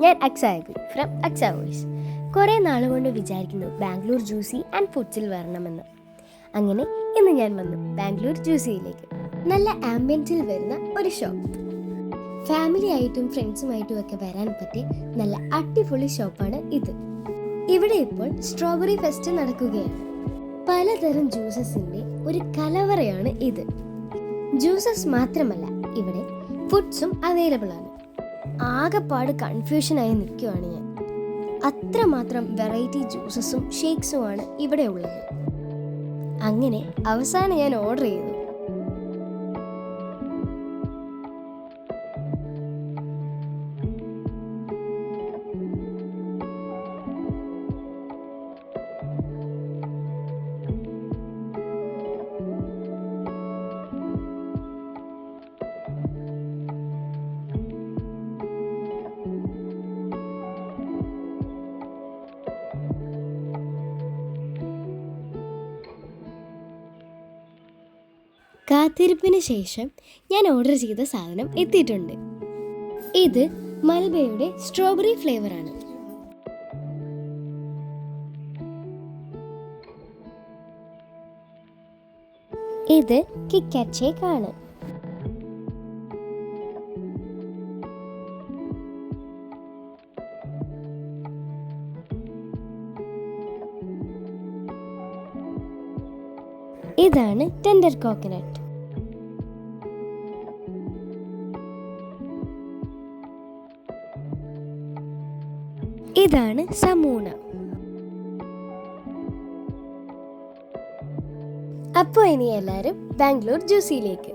ഞാൻ അക്സായബി from Aqsa voice. കുറേ നാളുകൊണ്ട് വിചാരിക്കുന്നു ബാംഗ്ലൂർ ജ്യൂസി ആൻഡ് ഫുഡ്സിൽ വരണമെന്ന്. അങ്ങനെ ഇന്ന് ഞാൻ വന്നു ബാംഗ്ലൂർ ജ്യൂസിയിലേക്ക്. നല്ല ആംബിയൻസിൽ വരുന്ന ഒരു ഷോപ്പ്. ഫാമിലി ആയിട്ടും ഫ്രണ്ട്സുമായിട്ടും ഒക്കെ വരാൻ പറ്റിയ നല്ല അടിപൊളി ഷോപ്പാണ് ഇത്. ഇവിടെ ഇപ്പോൾ സ്ട്രോബെറി ഫെസ്റ്റ് നടക്കുകയാണ്. പലതരം ജ്യൂസസിൻ്റെ ഒരു കലവറയാണ് ഇത്. ജ്യൂസസ് മാത്രമല്ല, ഇവിടെ ഫുഡ്സും അവൈലബിൾ ആണ്. ആകെപ്പാട് കൺഫ്യൂഷനായി നിൽക്കുകയാണ് ഞാൻ. അത്രമാത്രം വെറൈറ്റി ജ്യൂസസും ഷേക്സുമാണ് ഇവിടെ ഉള്ളത്. അങ്ങനെ അവസാനം ഞാൻ ഓർഡർ ചെയ്തു. കാത്തിരിപ്പിന് ശേഷം ഞാൻ ഓർഡർ ചെയ്ത സാധനം എത്തിയിട്ടുണ്ട്. ഇത് മൽബയുടെ സ്ട്രോബെറി ഫ്ലേവറാണ്. ഇത് കിറ്റ്കാറ്റ് ഷേക്ക് ആണ്. ഇതാണ് ടെൻഡർ കോക്കനട്ട്. ഇതാണ് സമൂണ. അപ്പോൾ ഇനി എല്ലാവരും ബാംഗ്ലൂർ ജ്യൂസിയിലേക്ക്.